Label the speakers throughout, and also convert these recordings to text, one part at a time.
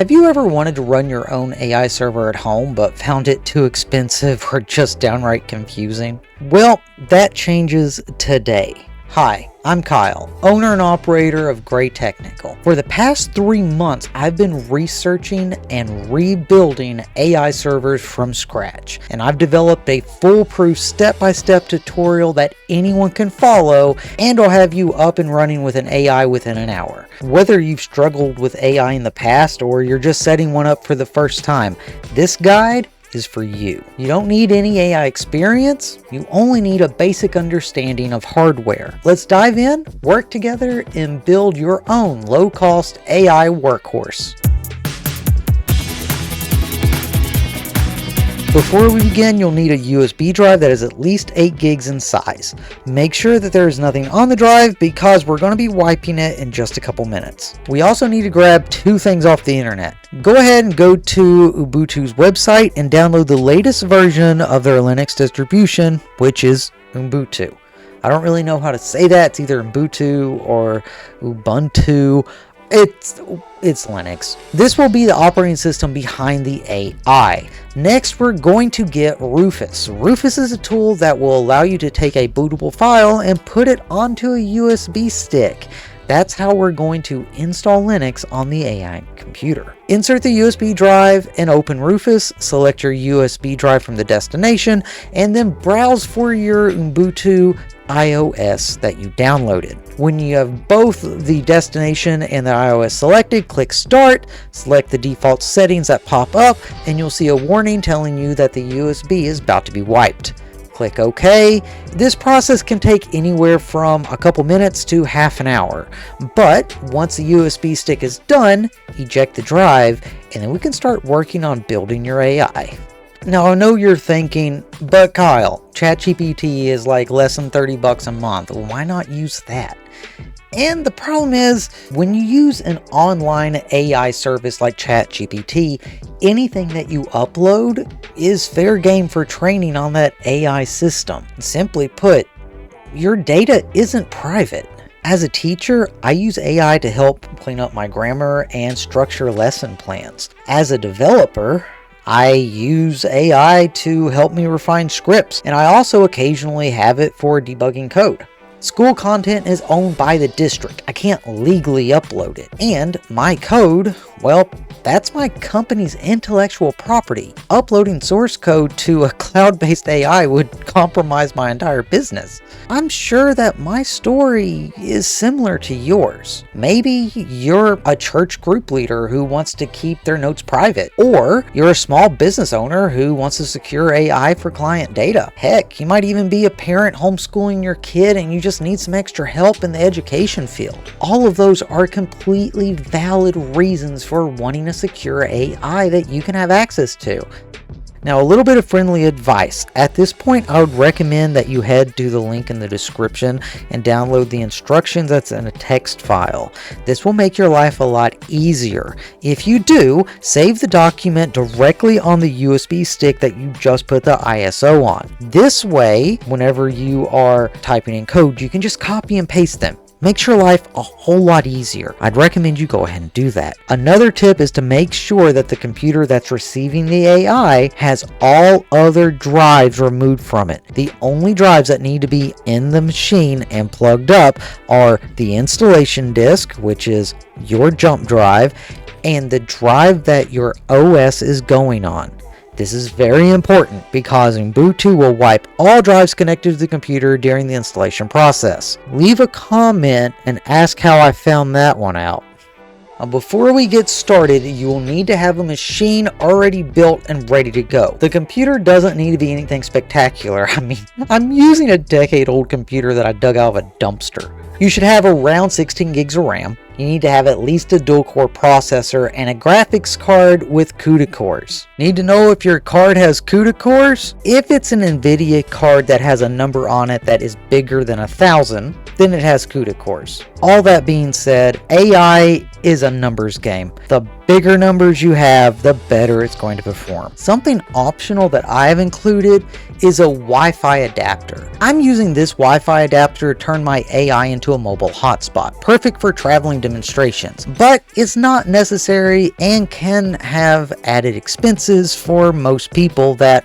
Speaker 1: Have you ever wanted to run your own AI server at home but found it too expensive or just downright confusing? Well, that changes today. Hi, I'm Kyle, owner and operator of Gray Technical. For the past 3 months, I've been researching and rebuilding AI servers from scratch, and I've developed a foolproof step-by-step tutorial that anyone can follow, and I'll have you up and running with an AI within an hour. Whether you've struggled with AI in the past or you're just setting one up for the first time, this guide is for you. You don't need any AI experience, you only need a basic understanding of hardware. Let's dive in, work together, and build your own low-cost AI workhorse. Before we begin, you'll need a USB drive that is at least 8 gigs in size. Make sure that there is nothing on the drive because we're going to be wiping it in just a couple minutes. We also need to grab 2 things off the internet. Go ahead and go to Ubuntu's website and download the latest version of their Linux distribution, which is Ubuntu. I don't really know how to say that. It's either Ubuntu or Ubuntu. It's Linux. This will be the operating system behind the AI. Next, we're going to get Rufus. Rufus is a tool that will allow you to take a bootable file and put it onto a USB stick. That's how we're going to install Linux on the AI computer. Insert the USB drive and open Rufus. Select your USB drive from the destination and then browse for your Ubuntu iOS that you downloaded. When you have both the destination and the iOS selected, click Start, select the default settings that pop up, and you'll see a warning telling you that the USB is about to be wiped. Click OK. This process can take anywhere from a couple minutes to half an hour. But once the USB stick is done, eject the drive, and then we can start working on building your AI. Now, I know you're thinking, but Kyle, ChatGPT is like less than $30 a month. Why not use that? And the problem is, when you use an online AI service like ChatGPT, anything that you upload is fair game for training on that AI system. Simply put, your data isn't private. As a teacher, I use AI to help clean up my grammar and structure lesson plans. As a developer, I use AI to help me refine scripts, and I also occasionally have it for debugging code. School content is owned by the district. I can't legally upload it. And my code, well, that's my company's intellectual property. Uploading source code to a cloud-based AI would compromise my entire business. I'm sure that my story is similar to yours. Maybe you're a church group leader who wants to keep their notes private, or you're a small business owner who wants to secure AI for client data. Heck, you might even be a parent homeschooling your kid and you just need some extra help in the education field. All of those are completely valid reasons for wanting a secure AI that you can have access to. Now, a little bit of friendly advice. At this point, I would recommend that you head to the link in the description and download the instructions that's in a text file. This will make your life a lot easier. If you do, save the document directly on the USB stick that you just put the ISO on. This way, whenever you are typing in code, you can just copy and paste them. Makes your life a whole lot easier. I'd recommend you go ahead and do that. Another tip is to make sure that the computer that's receiving the AI has all other drives removed from it. The only drives that need to be in the machine and plugged up are the installation disk, which is your jump drive, and the drive that your OS is going on. This is very important because Ubuntu will wipe all drives connected to the computer during the installation process. Leave a comment and ask how I found that one out. Before we get started, you will need to have a machine already built and ready to go. The computer doesn't need to be anything spectacular. I mean, I'm using a decade-old computer that I dug out of a dumpster. You should have around 16 gigs of RAM. You need to have at least a dual-core processor and a graphics card with CUDA cores. Need to know if your card has CUDA cores? If it's an Nvidia card that has a number on it that is bigger than 1,000, then it has CUDA cores. All that being said, AI is a numbers game. The bigger numbers you have, the better it's going to perform. Something optional that I have included is a Wi-Fi adapter. I'm using this Wi-Fi adapter to turn my AI into a mobile hotspot, perfect for traveling demonstrations, but it's not necessary and can have added expenses for most people that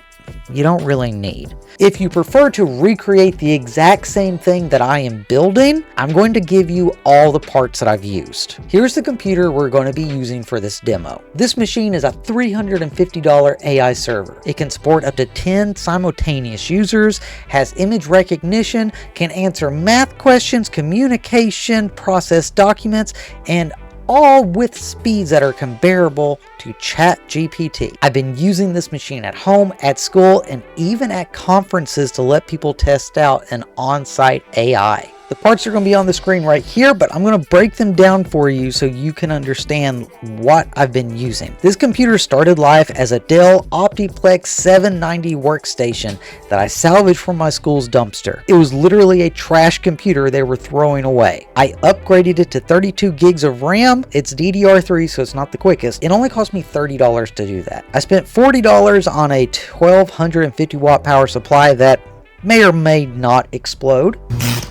Speaker 1: you don't really need. If you prefer to recreate the exact same thing that I am building, I'm going to give you all the parts that I've used. Here's the computer we're going to be using for this demo. This machine is a $350 AI server. It can support up to 10 simultaneous users, has image recognition, can answer math questions, communication, process documents, and all with speeds that are comparable to ChatGPT. I've been using this machine at home, at school, and even at conferences to let people test out an on-site AI. The parts are going to be on the screen right here, but I'm going to break them down for you so you can understand what I've been using. This computer started life as a Dell Optiplex 790 workstation that I salvaged from my school's dumpster. It was literally a trash computer they were throwing away. I upgraded it to 32 gigs of RAM. It's DDR3, so it's not the quickest. It only cost me $30 to do that. I spent $40 on a 1250 watt power supply that may or may not explode.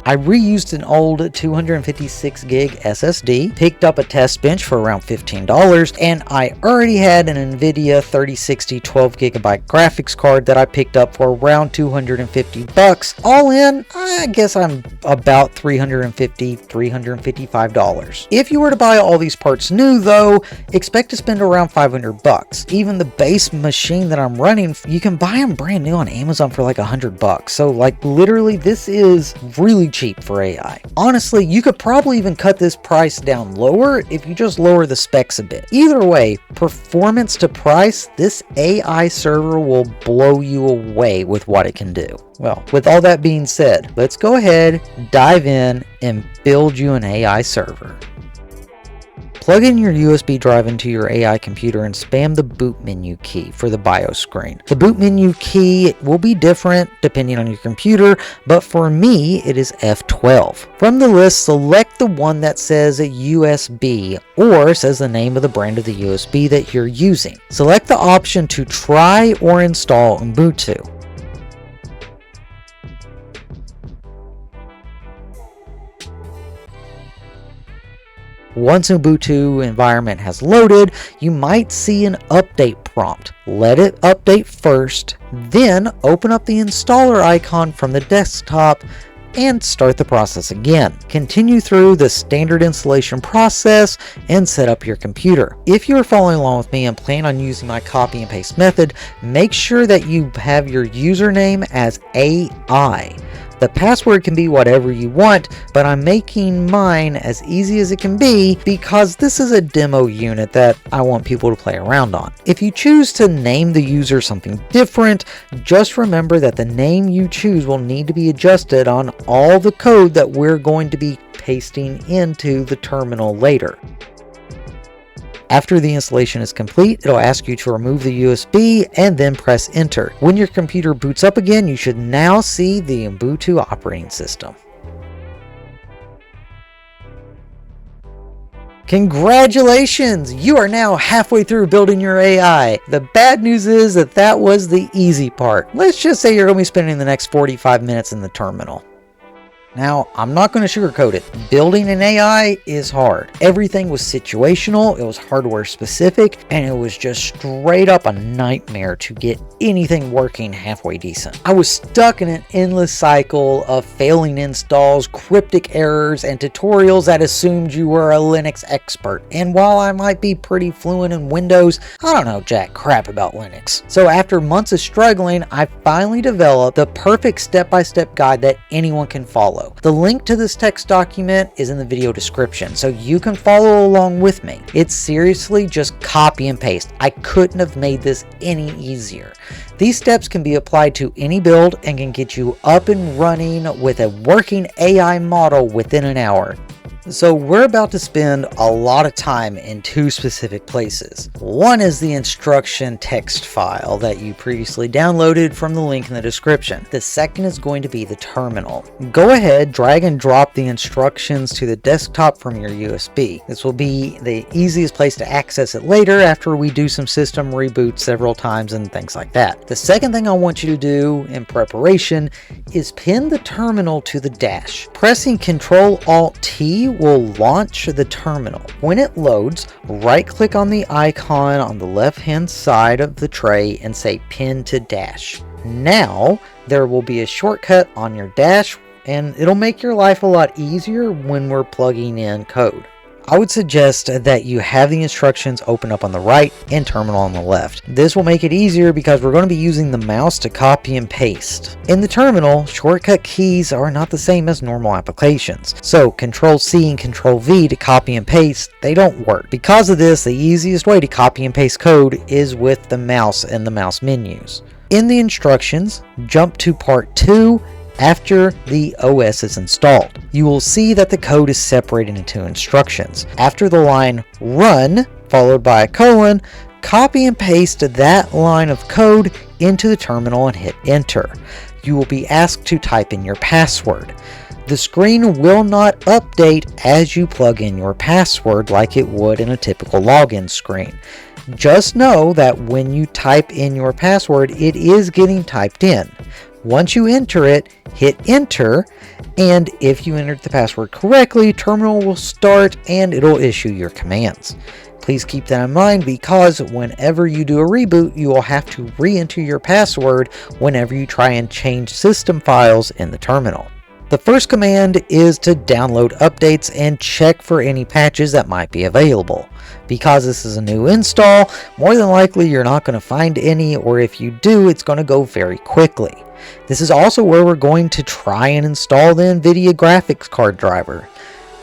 Speaker 1: I reused an old 256 gig SSD, picked up a test bench for around $15, and I already had an Nvidia 3060 12 gigabyte graphics card that I picked up for around $250. All in, I guess I'm about $355. If you were to buy all these parts new though, expect to spend around $500. Even the base machine that I'm running, you can buy them brand new on Amazon for like $100. So like literally this is really cheap for AI. Honestly, you could probably even cut this price down lower if you just lower the specs a bit. Either way, performance to price, this AI server will blow you away with what it can do. Well, with all that being said, let's go ahead, dive in, and build you an AI server. Plug in your USB drive into your AI computer and spam the boot menu key for the BIOS screen. The boot menu key will be different depending on your computer, but for me, it is F12. From the list, select the one that says USB or says the name of the brand of the USB that you're using. Select the option to try or install Ubuntu. Once Ubuntu environment has loaded, you might see an update prompt. Let it update first, then open up the installer icon from the desktop and start the process again. Continue through the standard installation process and set up your computer. If you're following along with me and plan on using my copy and paste method, make sure that you have your username as AI. The password can be whatever you want, but I'm making mine as easy as it can be because this is a demo unit that I want people to play around on. If you choose to name the user something different, just remember that the name you choose will need to be adjusted on all the code that we're going to be pasting into the terminal later. After the installation is complete, it'll ask you to remove the USB and then press enter. When your computer boots up again, you should now see the Ubuntu operating system. Congratulations! You are now halfway through building your AI. The bad news is that was the easy part. Let's just say you're going to be spending the next 45 minutes in the terminal. Now, I'm not going to sugarcoat it. Building an AI is hard. Everything was situational, it was hardware specific, and it was just straight up a nightmare to get anything working halfway decent. I was stuck in an endless cycle of failing installs, cryptic errors, and tutorials that assumed you were a Linux expert. And while I might be pretty fluent in Windows, I don't know jack crap about Linux. So after months of struggling, I finally developed the perfect step-by-step guide that anyone can follow. The link to this text document is in the video description, so you can follow along with me. It's seriously just copy and paste. I couldn't have made this any easier. These steps can be applied to any build and can get you up and running with a working AI model within an hour. So we're about to spend a lot of time in two specific places. One is the instruction text file that you previously downloaded from the link in the description. The second is going to be the terminal. Go ahead, drag and drop the instructions to the desktop from your USB. This will be the easiest place to access it later after we do some system reboots several times and things like that. The second thing I want you to do in preparation is pin the terminal to the dash. Pressing Ctrl-Alt-T will launch the terminal. When it loads, right click on the icon on the left hand side of the tray and say pin to dash. Now there will be a shortcut on your dash and it'll make your life a lot easier when we're plugging in code. I would suggest that you have the instructions open up on the right and terminal on the left. This will make it easier because we're going to be using the mouse to copy and paste. In the terminal, shortcut keys are not the same as normal applications. So Control-C and Control-V to copy and paste, they don't work. Because of this, the easiest way to copy and paste code is with the mouse and the mouse menus. In the instructions, jump to part 2 after the OS is installed. You will see that the code is separated into instructions. After the line run, followed by a colon, copy and paste that line of code into the terminal and hit enter. You will be asked to type in your password. The screen will not update as you plug in your password like it would in a typical login screen. Just know that when you type in your password, it is getting typed in. Once you enter it, hit enter, and if you entered the password correctly, terminal will start and it'll issue your commands. Please keep that in mind because whenever you do a reboot, you will have to re-enter your password whenever you try and change system files in the terminal. The first command is to download updates and check for any patches that might be available. Because this is a new install, more than likely you're not going to find any, or if you do, it's going to go very quickly. This is also where we're going to try and install the Nvidia graphics card driver.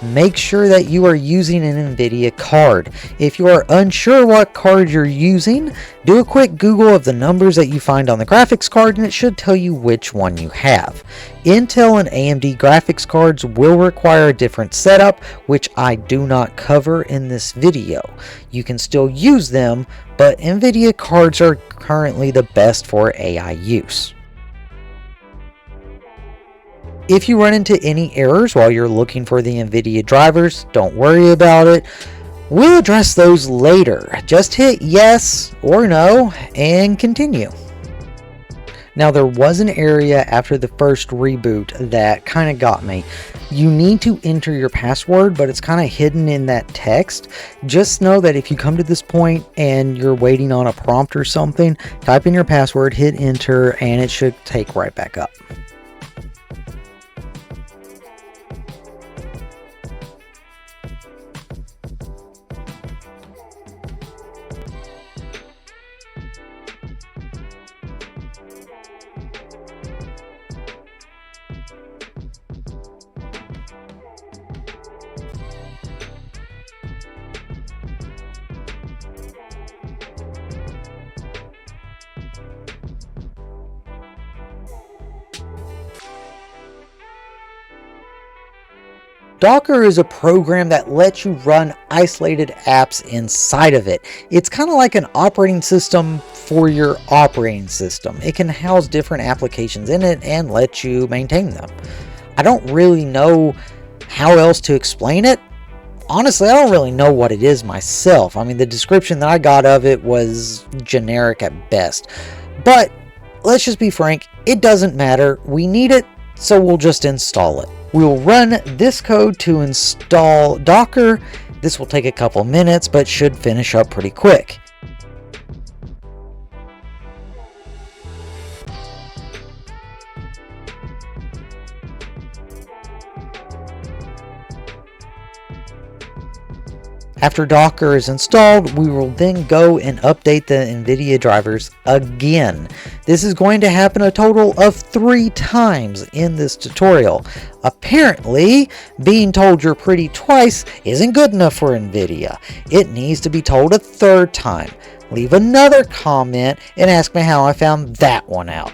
Speaker 1: Make sure that you are using an Nvidia card. If you are unsure what card you're using, do a quick Google of the numbers that you find on the graphics card and it should tell you which one you have. Intel and AMD graphics cards will require a different setup, which I do not cover in this video. You can still use them, but Nvidia cards are currently the best for AI use. If you run into any errors while you're looking for the Nvidia drivers, don't worry about it. We'll address those later. Just hit yes or no and continue. Now there was an area after the first reboot that kind of got me. You need to enter your password, but it's kind of hidden in that text. Just know that if you come to this point and you're waiting on a prompt or something, type in your password, hit enter, and it should take right back up. Docker is a program that lets you run isolated apps inside of it. It's kind of like an operating system for your operating system. It can house different applications in it and let you maintain them. I don't really know how else to explain it. Honestly, I don't really know what it is myself. I mean, the description that I got of it was generic at best. But let's just be frank, it doesn't matter. We need it, so we'll just install it. We'll run this code to install Docker. This will take a couple minutes, but should finish up pretty quick. After Docker is installed, we will then go and update the Nvidia drivers again. This is going to happen a total of 3 times in this tutorial. Apparently, being told you're pretty twice isn't good enough for Nvidia. It needs to be told a 3rd time. Leave another comment and ask me how I found that one out.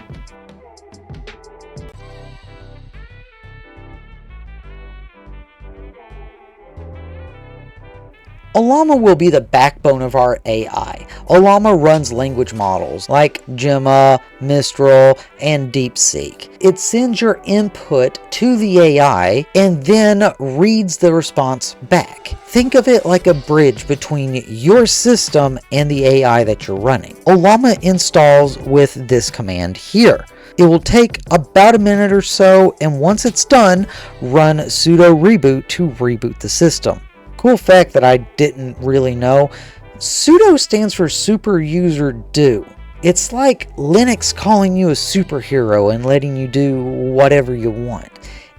Speaker 1: Ollama will be the backbone of our AI. Ollama runs language models like Gemma, Mistral, and DeepSeek. It sends your input to the AI and then reads the response back. Think of it like a bridge between your system and the AI that you're running. Ollama installs with this command here. It will take about a minute or so, and once it's done, run sudo reboot to reboot the system. Cool fact that I didn't really know, sudo stands for super user do. It's like Linux calling you a superhero and letting you do whatever you want.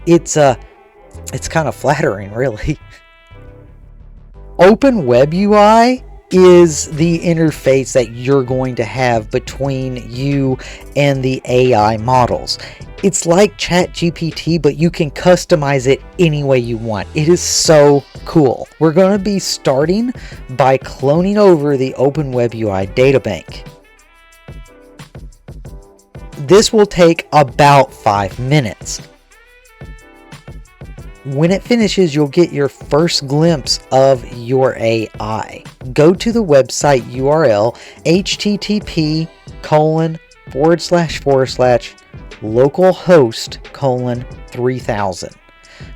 Speaker 1: It's kind of flattering, really. Open WebUI is the interface that you're going to have between you and the AI models. It's like ChatGPT, but you can customize it any way you want. It is so cool. We're going to be starting by cloning over the Open WebUI databank. This will take about 5 minutes. When it finishes, you'll get your first glimpse of your AI. Go to the website URL http://localhost:3000.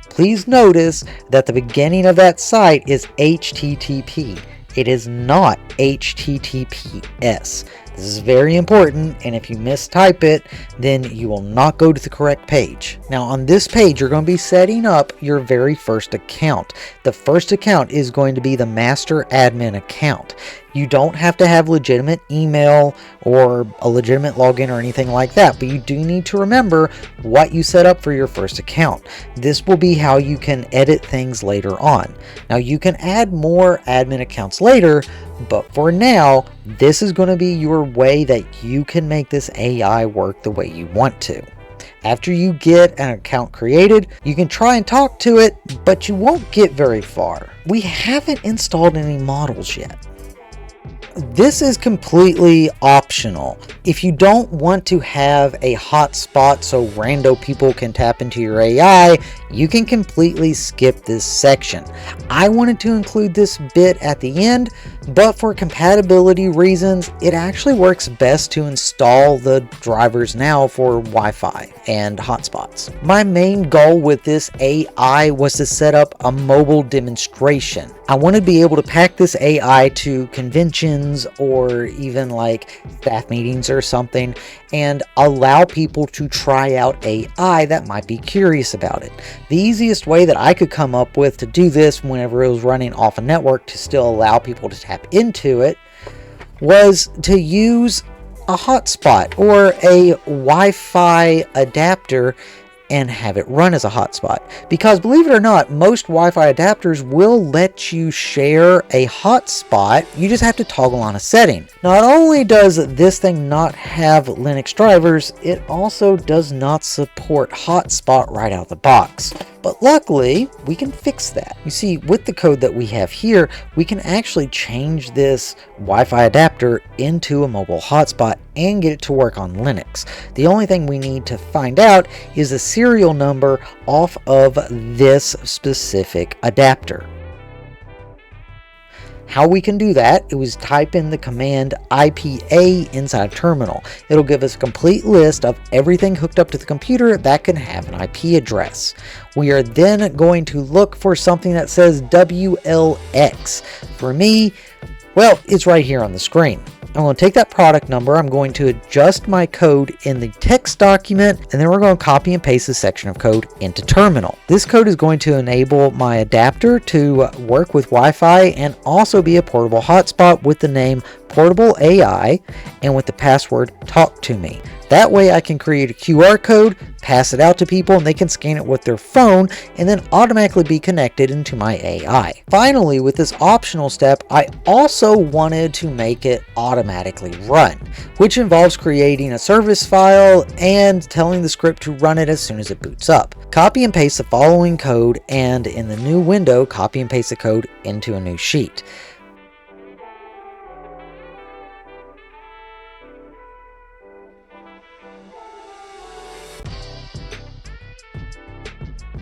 Speaker 1: Please notice that the beginning of that site is HTTP. It is not HTTPS. This is very important, and if you mistype it, then you will not go to the correct page. Now on this page, you're going to be setting up your very first account. The first account is going to be the master admin account. You don't have to have legitimate email or a legitimate login or anything like that, but you do need to remember what you set up for your first account. This will be how you can edit things later on. Now you can add more admin accounts later, but for now, this is going to be your way that you can make this AI work the way you want to. After you get an account created, you can try and talk to it, but you won't get very far. We haven't installed any models yet. This is completely optional. If you don't want to have a hotspot so rando people can tap into your AI, you can completely skip this section. I wanted to include this bit at the end, but for compatibility reasons, it actually works best to install the drivers now for Wi-Fi and hotspots. My main goal with this AI was to set up a mobile demonstration. I want to be able to pack this AI to conventions or even like staff meetings or something and allow people to try out AI that might be curious about it. The easiest way that I could come up with to do this whenever it was running off a network to still allow people to tap into it was to use a hotspot or a Wi-Fi adapter and have it run as a hotspot. Because believe it or not, most Wi-Fi adapters will let you share a hotspot. You just have to toggle on a setting. Not only does this thing not have Linux drivers, it also does not support hotspot right out the box. But luckily, we can fix that. You see, with the code that we have here, we can actually change this Wi-Fi adapter into a mobile hotspot and get it to work on Linux. The only thing we need to find out is the serial number off of this specific adapter. How we can do that is type in the command IPA inside terminal. It'll give us a complete list of everything hooked up to the computer that can have an IP address. We are then going to look for something that says WLX. For me, well, it's right here on the screen. I'm going to take that product number, I'm going to adjust my code in the text document, and then we're going to copy and paste this section of code into terminal. This code is going to enable my adapter to work with Wi-Fi and also be a portable hotspot with the name Portable AI and with the password Talk to Me. That way I can create a QR code, pass it out to people, and they can scan it with their phone and then automatically be connected into my AI. Finally, with this optional step, I also wanted to make it automatically run, which involves creating a service file and telling the script to run it as soon as it boots up. Copy and paste the following code, and in the new window, copy and paste the code into a new sheet.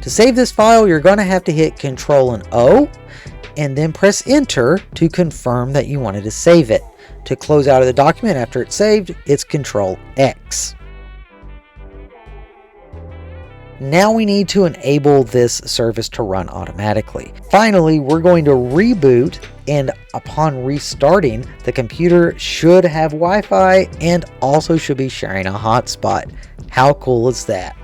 Speaker 1: To save this file, you're going to have to hit Control and O, and then press enter to confirm that you wanted to save it. To close out of the document after it's saved, it's Control X. Now we need to enable this service to run automatically. Finally, we're going to reboot, and upon restarting, the computer should have Wi-Fi and also should be sharing a hotspot. How cool is that?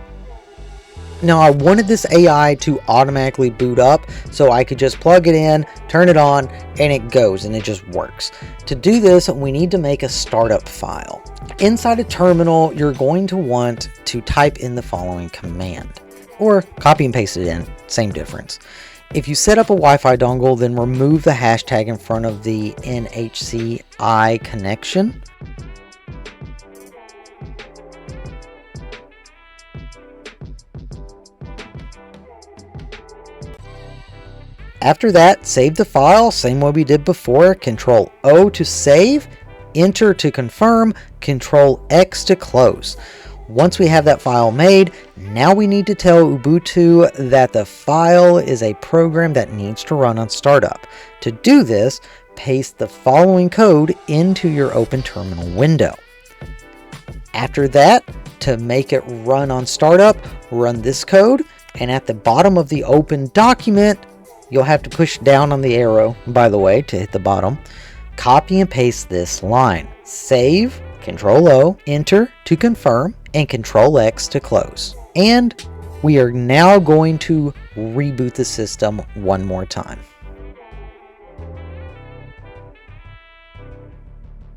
Speaker 1: Now, I wanted this AI to automatically boot up so I could just plug it in, turn it on, and it goes and it just works. To do this, we need to make a startup file. Inside a terminal, you're going to want to type in the following command, or copy and paste it in, same difference. If you set up a Wi-Fi dongle, then remove the hashtag in front of the NHCI connection. After that, save the file, same way we did before. Control O to save, enter to confirm, Control X to close. Once we have that file made, now we need to tell Ubuntu that the file is a program that needs to run on startup. To do this, paste the following code into your open terminal window. After that, to make it run on startup, run this code, and at the bottom of the open document, you'll have to push down on the arrow, by the way, to hit the bottom. Copy and paste this line. Save, Control O, enter to confirm, and Control X to close. And we are now going to reboot the system one more time.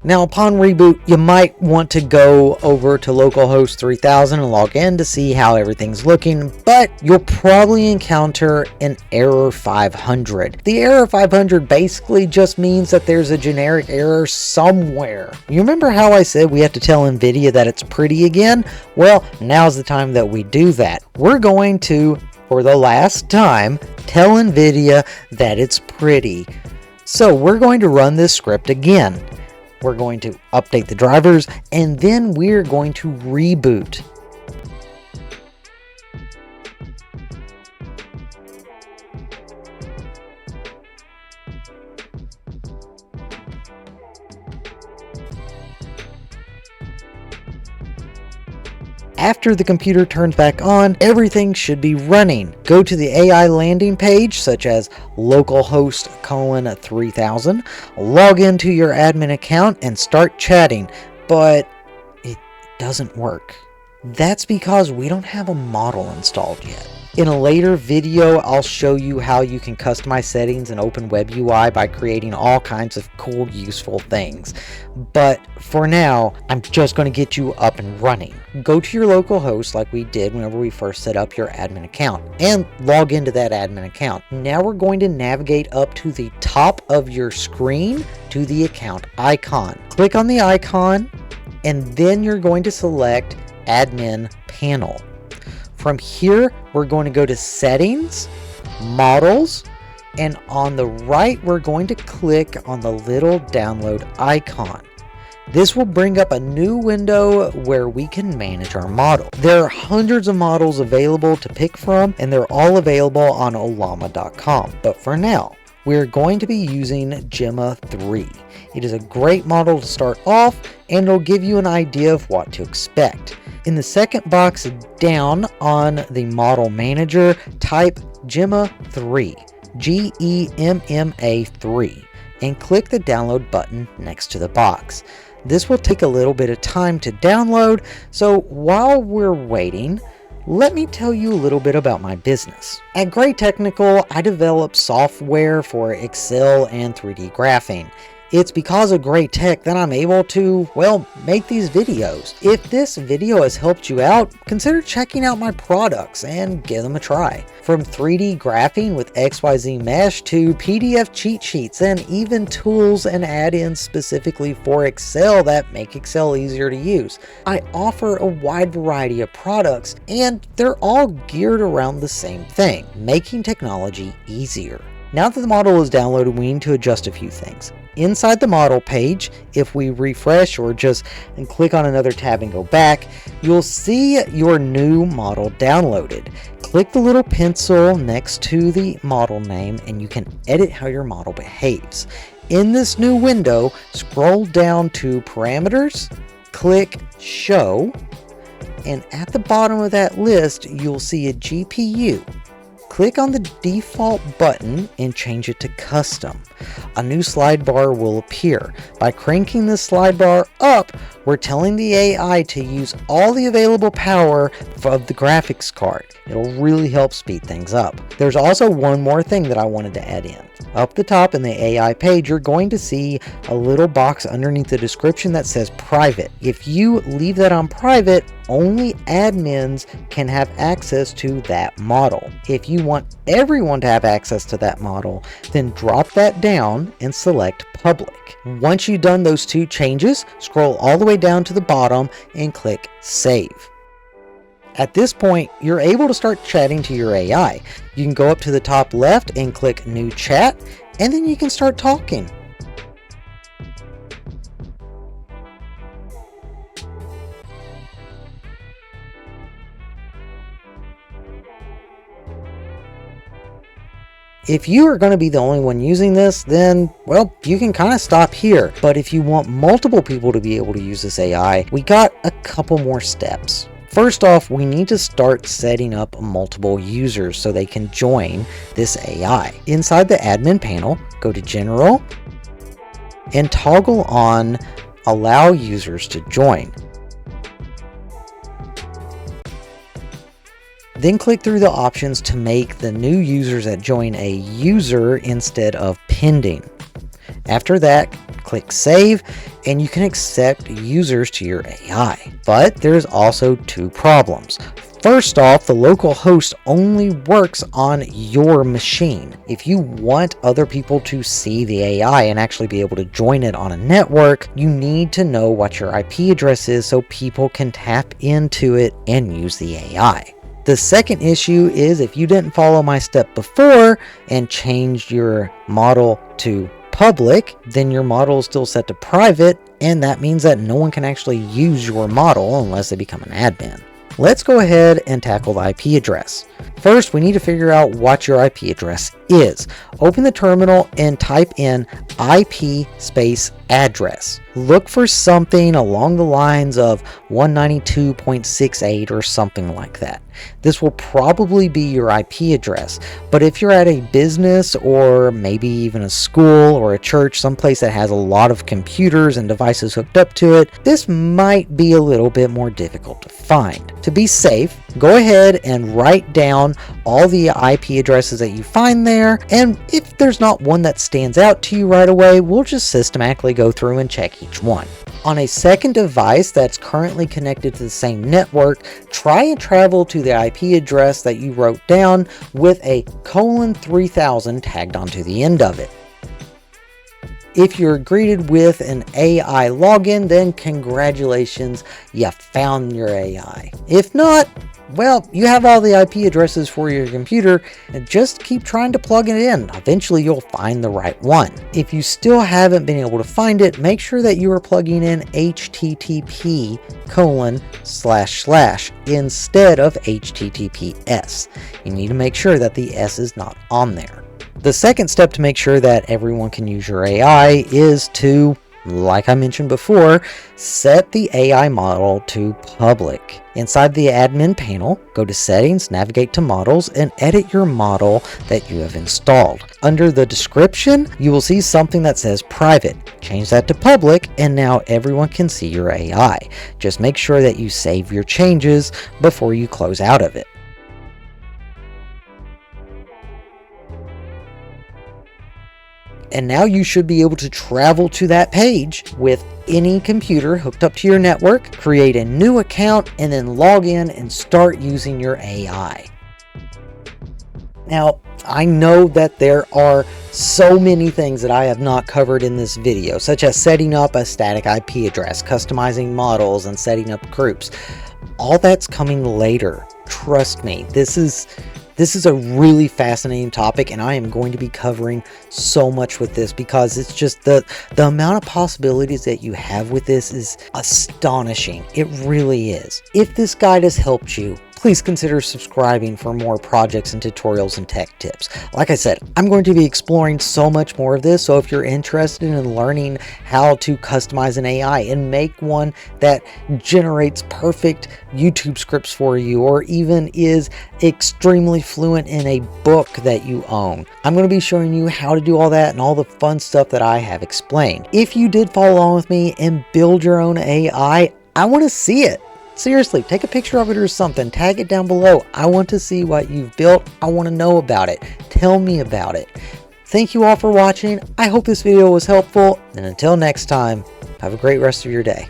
Speaker 1: Now, upon reboot, you might want to go over to localhost 3000 and log in to see how everything's looking, but you'll probably encounter an error 500. The error 500 basically just means that there's a generic error somewhere. You remember how I said we have to tell Nvidia that it's pretty again? Well, now's the time that we do that. We're going to, for the last time, tell Nvidia that it's pretty. So we're going to run this script again. We're going to update the drivers, and then we're going to reboot. After the computer turns back on, everything should be running. Go to the AI landing page, such as localhost 3000, log into your admin account and start chatting, but it doesn't work. That's because we don't have a model installed yet. In a later video, I'll show you how you can customize settings and open WebUI by creating all kinds of cool, useful things. But for now, I'm just going to get you up and running. Go to your local host like we did whenever we first set up your admin account and log into that admin account. Now we're going to navigate up to the top of your screen to the account icon. Click on the icon, and then you're going to select Admin Panel. From here, we're going to go to Settings, Models, and on the right, we're going to click on the little download icon. This will bring up a new window where we can manage our model. There are hundreds of models available to pick from, and they're all available on Ollama.com. But for now, we're going to be using Gemma 3. It is a great model to start off, and it'll give you an idea of what to expect. In the second box down on the model manager, type Gemma 3, Gemma 3, and click the download button next to the box. This will take a little bit of time to download, so while we're waiting, let me tell you a little bit about my business. At Gray Technical, I develop software for Excel and 3D graphing. It's because of Gray Tech that I'm able to, well, make these videos. If this video has helped you out, consider checking out my products and give them a try. From 3D graphing with XYZ Mesh to PDF cheat sheets and even tools and add-ins specifically for Excel that make Excel easier to use. I offer a wide variety of products, and they're all geared around the same thing, making technology easier. Now that the model is downloaded, we need to adjust a few things. Inside the model page, if we refresh or just click on another tab and go back, you'll see your new model downloaded. Click the little pencil next to the model name and you can edit how your model behaves. In this new window, scroll down to Parameters, click Show, and at the bottom of that list, you'll see a GPU. Click on the default button and change it to custom. A new slide bar will appear. By cranking the slide bar up, we're telling the AI to use all the available power of the graphics card. It'll really help speed things up. There's also one more thing that I wanted to add in. Up the top in the AI page, you're going to see a little box underneath the description that says private. If you leave that on private, only admins can have access to that model. If you want everyone to have access to that model, then drop that down and select public. Once you've done those two changes, scroll all the way down to the bottom and click Save. At this point, you're able to start chatting to your AI. You can go up to the top left and click New Chat, and then you can start talking. If you are going to be the only one using this, then, well, you can kind of stop here. But if you want multiple people to be able to use this AI, we got a couple more steps. First off, we need to start setting up multiple users so they can join this AI. Inside the admin panel, go to General and toggle on Allow Users to Join. Then click through the options to make the new users that join a user instead of pending. After that, click Save, and you can accept users to your AI. But there's also two problems. First off, the local host only works on your machine. If you want other people to see the AI and actually be able to join it on a network, you need to know what your IP address is so people can tap into it and use the AI. The second issue is if you didn't follow my step before and changed your model to public, then your model is still set to private, and that means that no one can actually use your model unless they become an admin. Let's go ahead and tackle the IP address. First, we need to figure out what your IP address is. Open the terminal and type in IP space address. Look for something along the lines of 192.68 or something like that. This will probably be your IP address, but if you're at a business or maybe even a school or a church, someplace that has a lot of computers and devices hooked up to it, this might be a little bit more difficult to find. To be safe, go ahead and write down all the IP addresses that you find there, and if there's not one that stands out to you right away, we'll just systematically go through and check each one. On a second device that's currently connected to the same network, try and travel to the IP address that you wrote down with a :3000 tagged onto the end of it. If you're greeted with an AI login, then congratulations, you found your AI. If not, well, you have all the IP addresses for your computer, and just keep trying to plug it in. Eventually you'll find the right one. If you still haven't been able to find it, make sure that you are plugging in http:// instead of https. You need to make sure that the S is not on there. The second step to make sure that everyone can use your AI is to, like I mentioned before, set the AI model to public. Inside the admin panel, go to Settings, navigate to Models, and edit your model that you have installed. Under the description, you will see something that says Private. Change that to Public, and now everyone can see your AI. Just make sure that you save your changes before you close out of it. And now you should be able to travel to that page with any computer hooked up to your network, create a new account, and then log in and start using your AI. Now, I know that there are so many things that I have not covered in this video, such as setting up a static IP address, customizing models, and setting up groups. All that's coming later. Trust me, this is This is a really fascinating topic, and I am going to be covering so much with this because it's just the amount of possibilities that you have with this is astonishing. It really is. If this guide has helped you, please consider subscribing for more projects and tutorials and tech tips. Like I said, I'm going to be exploring so much more of this, so if you're interested in learning how to customize an AI and make one that generates perfect YouTube scripts for you, or even is extremely fluent in a book that you own, I'm going to be showing you how to do all that and all the fun stuff that I have explained. If you did follow along with me and build your own AI, I want to see it. Seriously, take a picture of it or something, tag it down below. I want to see what you've built. I want to know about it. Tell me about it. Thank you all for watching. I hope this video was helpful, and until next time, have a great rest of your day.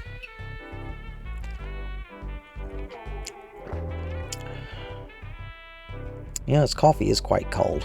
Speaker 1: Yeah, this coffee is quite cold.